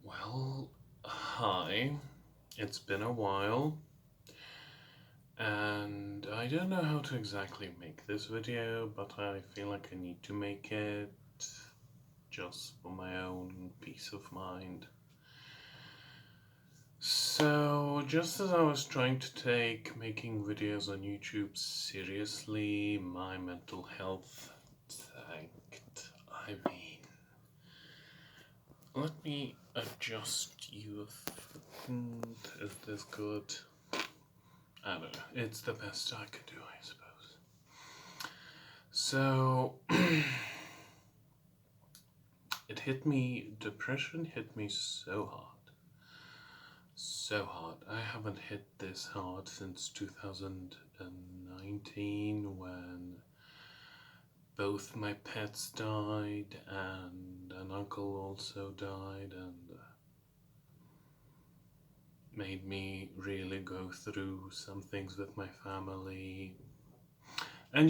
Well, hi. It's been a while, and I don't know how to exactly make this video, but I feel like I need to make it just for my own peace of mind. So, just as I was trying to take making videos on YouTube seriously, my mental health tanked. Let me adjust you. Is this good? I don't know. It's the best I could do, I suppose. So, depression hit me so hard. So hard. I haven't hit this hard since 2019 when both my pets died and an uncle also died and made me really go through some things with my family. And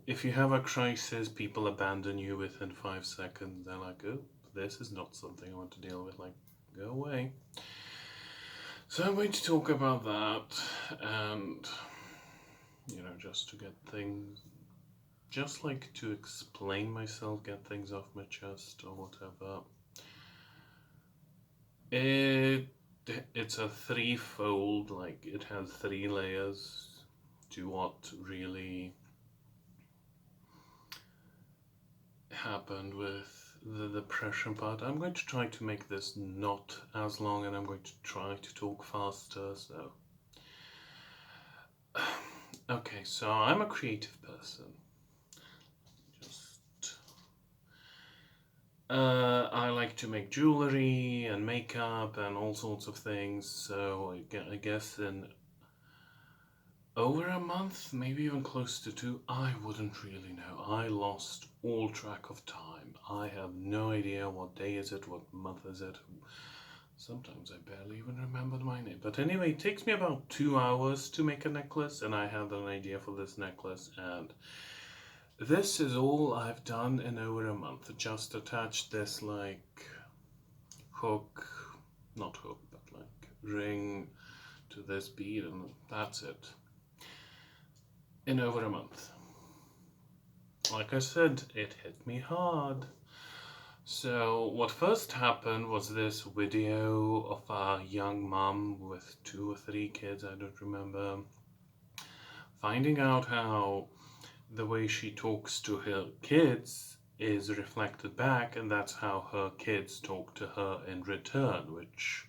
if you have a crisis, people abandon you within 5 seconds. They're like, oh, this is not something I want to deal with. Like, go away. So I'm going to talk about that and, just to get things, just like to explain myself, get things off my chest or whatever. It it's a threefold, like it has three layers to what really happened with the depression part. I'm going to try to make this not as long and I'm going to try to talk faster. So, okay, so I'm a creative person. Just, I like to make jewelry and makeup and all sorts of things. So, I guess in over a month, maybe even close to two, I wouldn't really know. I lost all track of time. I have no idea what day is it, what month is it. Sometimes I barely even remember my name. But anyway, it takes me about 2 hours to make a necklace, and I had an idea for this necklace, and this is all I've done in over a month. Just attach this like hook, not hook, but like ring to this bead, and that's it. In over a month. Like I said, it hit me hard. So what first happened was this video of a young mom with 2 or 3 kids, I don't remember, finding out how the way she talks to her kids is reflected back, and that's how her kids talk to her in return, which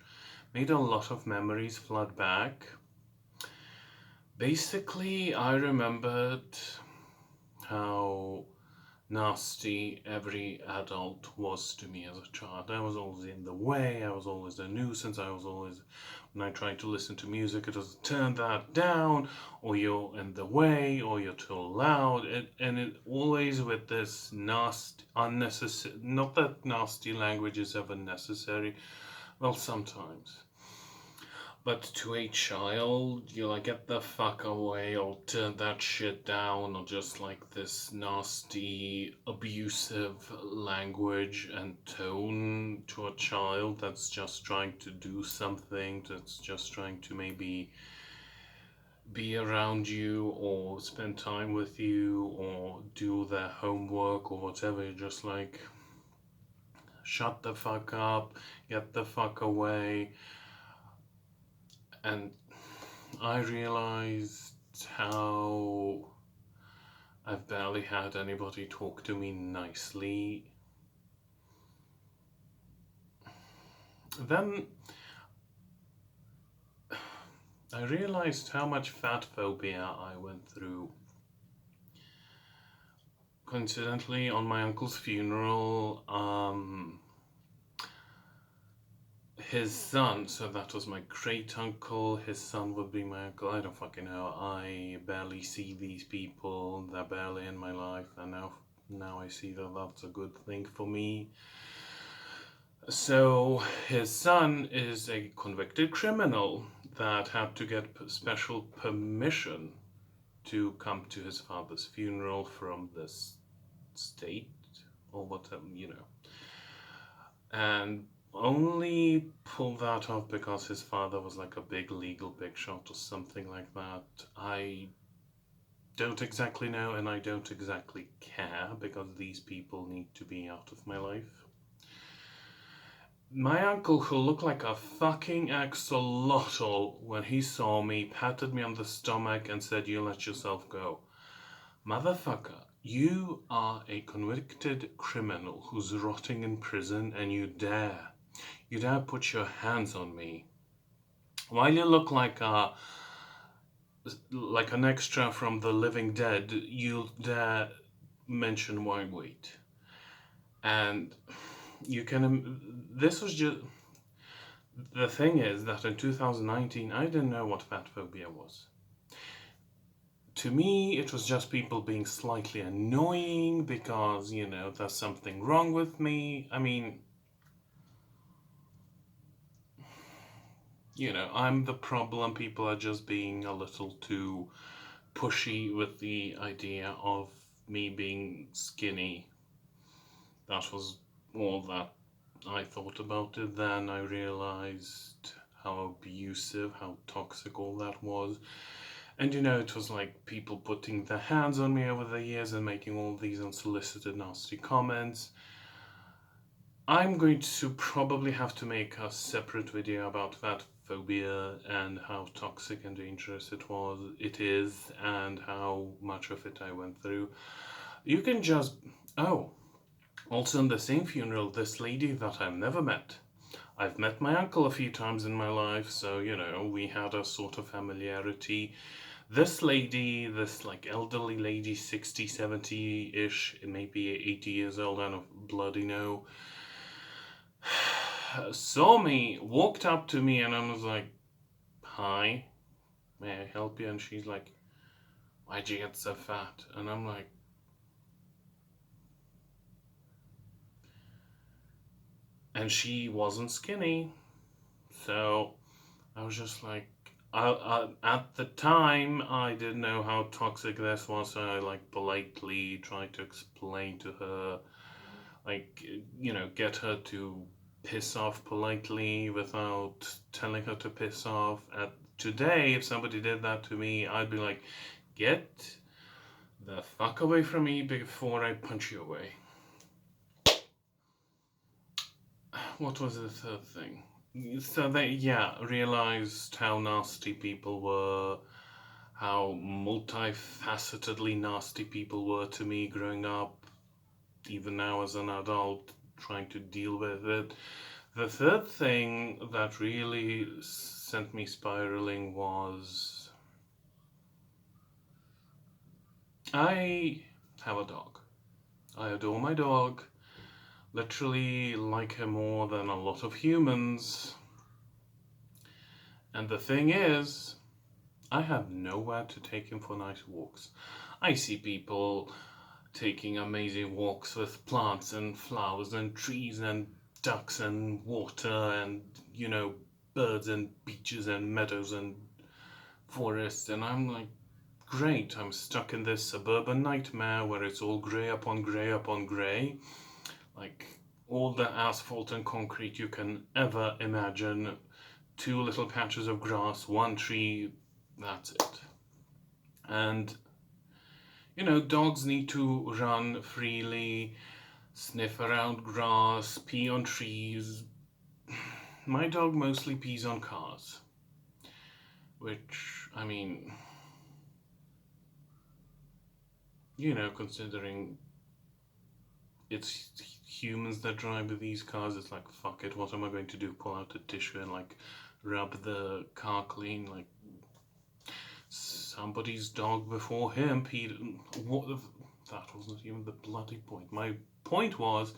made a lot of memories flood back. Basically, I remembered how nasty every adult was to me as a child. I was always in the way, I was always a nuisance, when I tried to listen to music, it was turn that down, or you're in the way, or you're too loud, and it always with this nasty, unnecessary, not that nasty language is ever necessary, well, sometimes. But to a child, you're like, get the fuck away, or turn that shit down, or just like this nasty, abusive language and tone to a child that's just trying to do something, that's just trying to maybe be around you, or spend time with you, or do their homework, or whatever. You're just like, shut the fuck up, get the fuck away. And I realized how I've barely had anybody talk to me nicely. Then I realized how much fat phobia I went through. Coincidentally, on my uncle's funeral, his son, so that was my great uncle, his son would be my uncle. I don't fucking know. I barely see these people, they're barely in my life, and now I see that that's a good thing for me. So his son is a convicted criminal that had to get special permission to come to his father's funeral from the state or whatever, And only pulled that off because his father was like a big shot or something like that. I don't exactly know, and I don't exactly care because these people need to be out of my life. My uncle, who looked like a fucking axolotl when he saw me, patted me on the stomach and said, "You let yourself go." Motherfucker, you are a convicted criminal who's rotting in prison, and you dare put your hands on me. While you look like an extra from The Living Dead, you dare mention my weight. And you can, this was just, the thing is that in 2019, I didn't know what fat phobia was. To me, it was just people being slightly annoying because, there's something wrong with me. I mean, I'm the problem. People are just being a little too pushy with the idea of me being skinny. That was all that I thought about it. Then I realized how abusive, how toxic all that was. And it was like people putting their hands on me over the years and making all these unsolicited, nasty comments. I'm going to probably have to make a separate video about fat phobia and how toxic and dangerous it is, and how much of it I went through. You can just. Oh, also in the same funeral, this lady that I've never met. I've met my uncle a few times in my life, so, we had a sort of familiarity. This lady, this like elderly lady, 60, 70-ish, maybe 80 years old, I don't bloody know, saw me, walked up to me, and I was like, "Hi, may I help you?" And she's like, "Why'd you get so fat?" And I'm like, and she wasn't skinny. So I was just like, at the time, I didn't know how toxic this was, so I like politely tried to explain to her, like, get her to piss off politely without telling her to piss off. Today, if somebody did that to me, I'd be like, "Get the fuck away from me before I punch you away." What was the third thing? So they, yeah, realized how nasty people were, how multifacetedly nasty people were to me growing up, even now as an adult, trying to deal with it. The third thing that really sent me spiraling was I have a dog. I adore my dog, literally like her more than a lot of humans. And the thing is, I have nowhere to take him for nice walks. I see people taking amazing walks with plants and flowers and trees and ducks and water and, birds and beaches and meadows and forests. And I'm like, great, I'm stuck in this suburban nightmare where it's all grey upon grey upon grey. Like all the asphalt and concrete you can ever imagine. 2 little patches of grass, 1 tree, that's it. And, dogs need to run freely, sniff around grass, pee on trees. My dog mostly pees on cars. Which, I mean, considering it's humans that drive these cars, it's like, fuck it, what am I going to do? Pull out a tissue and, like, rub the car clean? Like, somebody's dog before him peed. That wasn't even the bloody point. My point was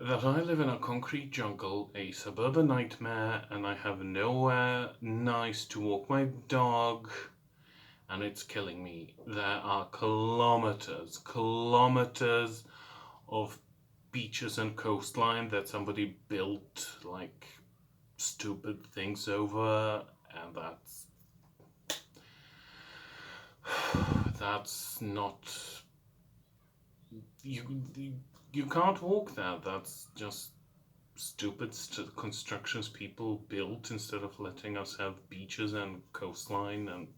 that I live in a concrete jungle, a suburban nightmare, and I have nowhere nice to walk my dog, and it's killing me. There are kilometers of beaches and coastline that somebody built like stupid things over, and that's not, you you can't walk there. That's just stupid constructions people built instead of letting us have beaches and coastline.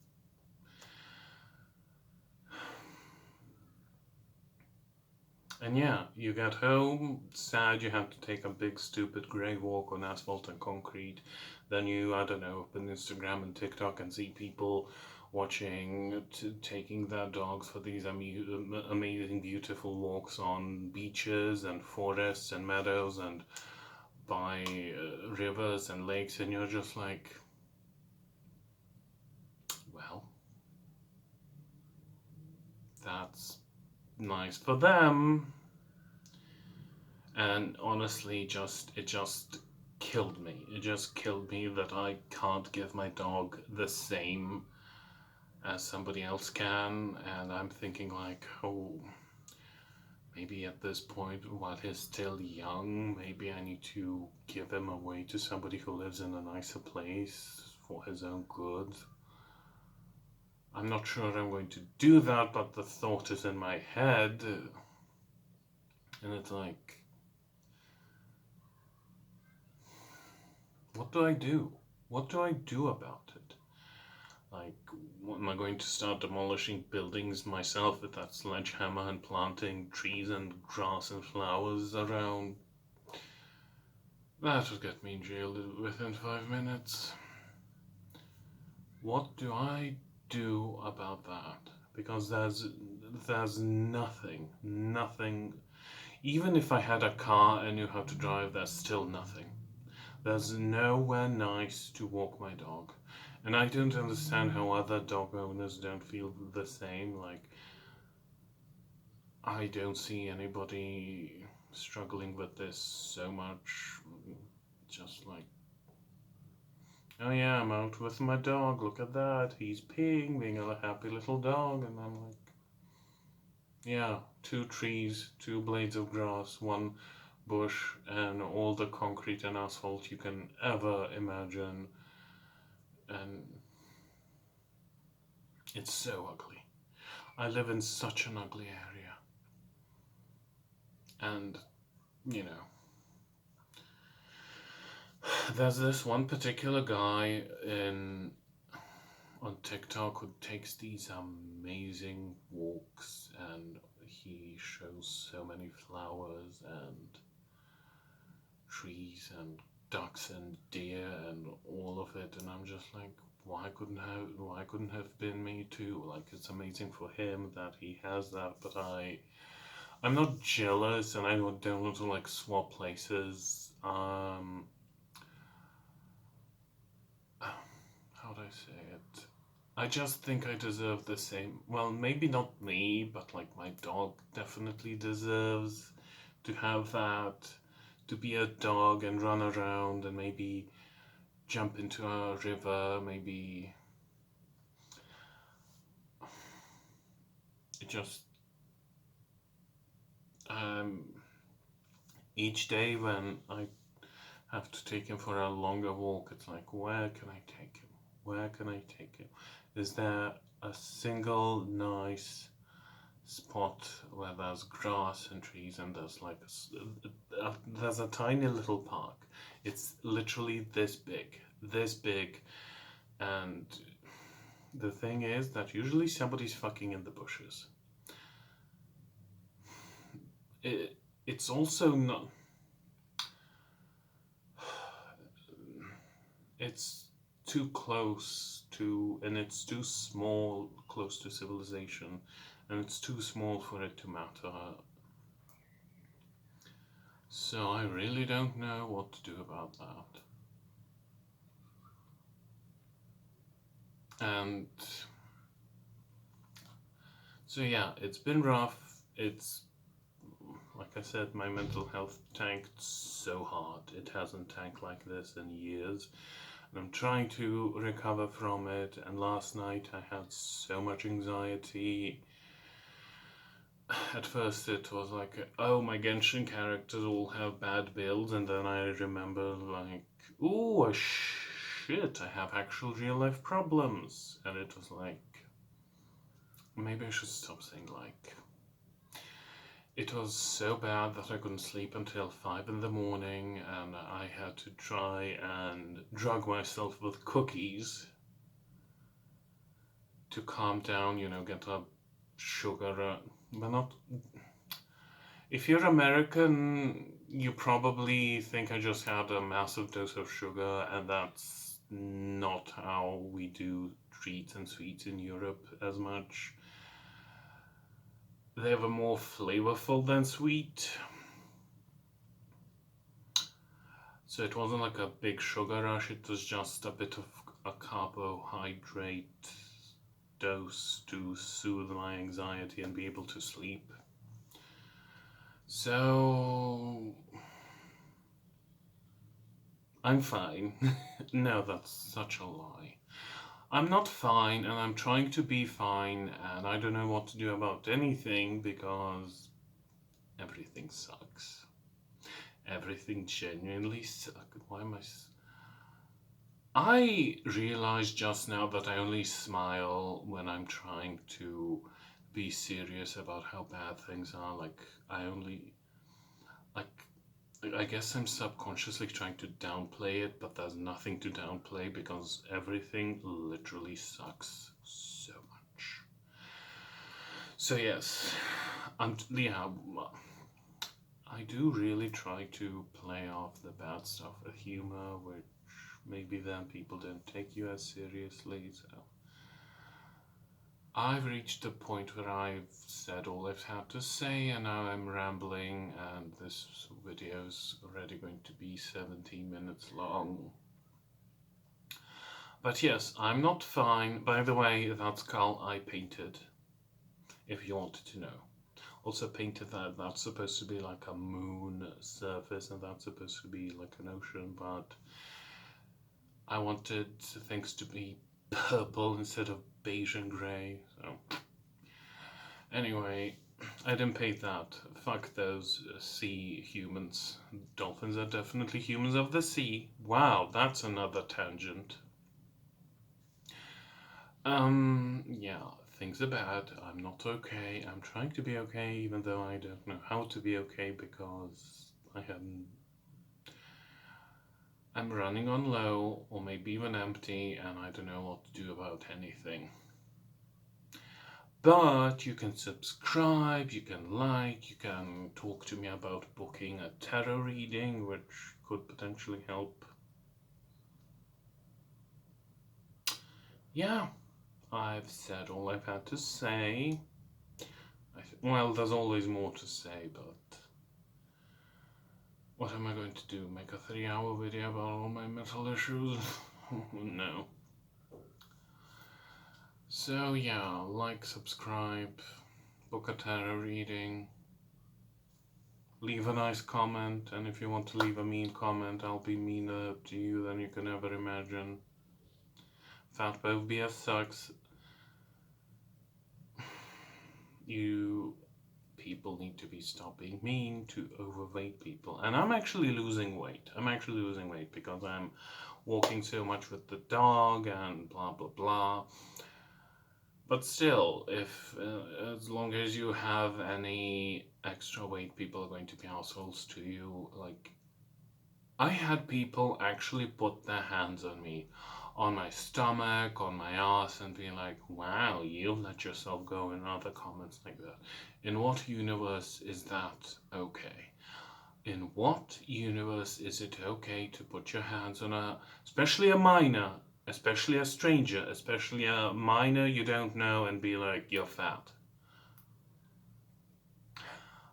And yeah, you get home, sad you have to take a big stupid grey walk on asphalt and concrete. Then you, I don't know, open Instagram and TikTok and see people watching, taking their dogs for these amazing, beautiful walks on beaches and forests and meadows and by rivers and lakes, and you're just like, well, that's nice for them. And honestly, it just killed me. It just killed me that I can't give my dog the same as somebody else can. And I'm thinking like, oh, maybe at this point, while he's still young, maybe I need to give him away to somebody who lives in a nicer place for his own good. I'm not sure I'm going to do that, but the thought is in my head. And it's like, what do I do? What do I do about it? Like, am I going to start demolishing buildings myself with that sledgehammer and planting trees and grass and flowers around? That would get me in jail within 5 minutes. What do I do about that? Because there's nothing. Even if I had a car and knew how to drive, there's still nothing. There's nowhere nice to walk my dog. And I don't understand how other dog owners don't feel the same. Like, I don't see anybody struggling with this so much. Just like, oh yeah, I'm out with my dog, look at that, he's peeing, being a happy little dog. And I'm like, yeah, 2 trees, 2 blades of grass, 1 bush, and all the concrete and asphalt you can ever imagine. And it's so ugly. I live in such an ugly area. And, you know, there's this one particular guy on TikTok who takes these amazing walks, and he shows so many flowers and trees and ducks and deer and all of it, and I'm just like, why couldn't have been me too? Like, it's amazing for him that he has that, but I'm not jealous, and I don't want to like swap places. How do I say it? I just think I deserve the same. Well, maybe not me, but like my dog definitely deserves to have that, to be a dog and run around and maybe jump into a river, maybe. It just, um, each day when I have to take him for a longer walk, it's like, where can I take him? Where can I take him? Is there a single nice spot where there's grass and trees and there's like there's a tiny little park? It's literally this big, and the thing is that usually somebody's fucking in the bushes. It's also not. It's too close to, and it's too small, close to civilization, and it's too small for it to matter. So I really don't know what to do about that. And so yeah, it's been rough. It's, like I said, my mental health tanked so hard. It hasn't tanked like this in years. And I'm trying to recover from it. And last night I had so much anxiety. At first it was like, oh, my Genshin characters all have bad builds. And then I remember like, ooh, shit, I have actual real life problems. And it was like, maybe I should stop saying like. it was so bad that I couldn't sleep until 5 in the morning, and I had to try and drug myself with cookies to calm down, get a sugar. But not. If you're American, you probably think I just had a massive dose of sugar, and that's not how we do treats and sweets in Europe as much. They were more flavorful than sweet. So it wasn't like a big sugar rush, it was just a bit of a carbohydrate dose to soothe my anxiety and be able to sleep. So I'm fine. No, that's such a lie. I'm not fine, and I'm trying to be fine, and I don't know what to do about anything because everything sucks. Everything genuinely sucks. Why am I realized just now that I only smile when I'm trying to be serious about how bad things are. Like, I guess I'm subconsciously trying to downplay it, but there's nothing to downplay because everything literally sucks so much. So yes, yeah, I do really try to play off the bad stuff with humor, which maybe then people don't take you as seriously. So I've reached a point where I've said all I've had to say, and now I'm rambling, and this video's already going to be 17 minutes long. But yes, I'm not fine. By the way, that skull I painted, if you wanted to know. Also painted that's supposed to be like a moon surface, and that's supposed to be like an ocean, but I wanted things to be purple instead of beige and grey, so anyway, I didn't paint that. Fuck those sea humans. Dolphins are definitely humans of the sea. Wow, that's another tangent. Yeah, things are bad. I'm not okay. I'm trying to be okay, even though I don't know how to be okay because I'm running on low, or maybe even empty, and I don't know what to do about anything. But you can subscribe, you can like, you can talk to me about booking a tarot reading, which could potentially help. Yeah, I've said all I've had to say. Well, there's always more to say, but what am I going to do? Make a 3-hour video about all my mental issues? No. So yeah, like, subscribe, book a tarot reading, leave a nice comment, and if you want to leave a mean comment, I'll be meaner to you than you can ever imagine. Fat BS sucks. You people need to be stop being mean to overweight people. And I'm actually losing weight. Because I'm walking so much with the dog and blah blah blah. But still, if as long as you have any extra weight, people are going to be assholes to you. Like, I had people actually put their hands on me, on my stomach, on my ass, and be like, wow, you let yourself go, and other comments like that. In what universe is that okay? In what universe is it okay to put your hands on especially a minor, especially a stranger, especially a minor you don't know, and be like, you're fat?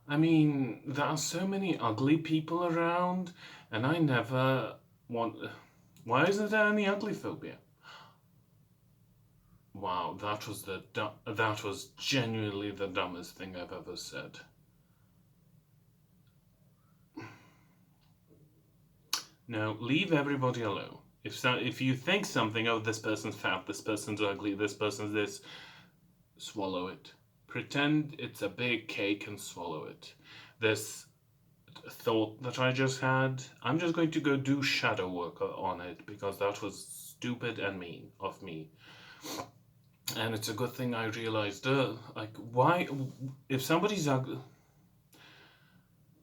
I mean, there are so many ugly people around, and I never want. Why isn't there any ugly phobia? Wow, that was genuinely the dumbest thing I've ever said. No, leave everybody alone. If you think something, oh, this person's fat, this person's ugly, this person's this, swallow it. Pretend it's a big cake and swallow it. This thought that I just had, I'm just going to go do shadow work on it because that was stupid and mean of me. And it's a good thing I realized, like, why, if somebody's ugly,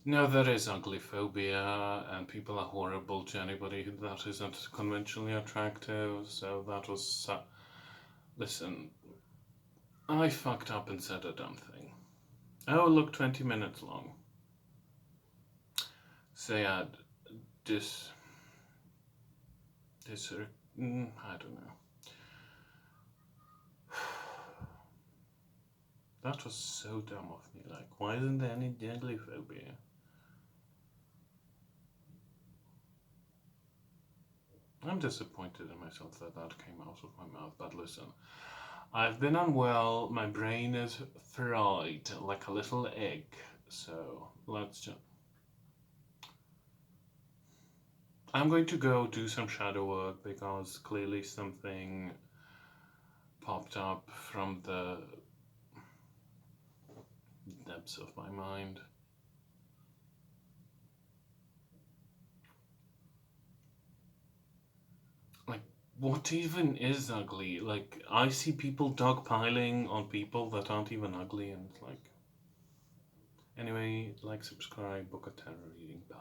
No, there is ugly phobia, and people are horrible to anybody that isn't conventionally attractive. So that was. Listen, I fucked up and said a dumb thing. Oh, look, 20 minutes long. So yeah, this. This. I don't know. That was so dumb of me. Like, why isn't there any ugly phobia? I'm disappointed in myself that that came out of my mouth, but listen. I've been unwell, my brain is fried like a little egg, so let's just. I'm going to go do some shadow work because clearly something popped up from the depths of my mind. Like, what even is ugly? Like, I see people dogpiling on people that aren't even ugly, and it's like. Anyway, like, subscribe, book a tarot reading. Bye.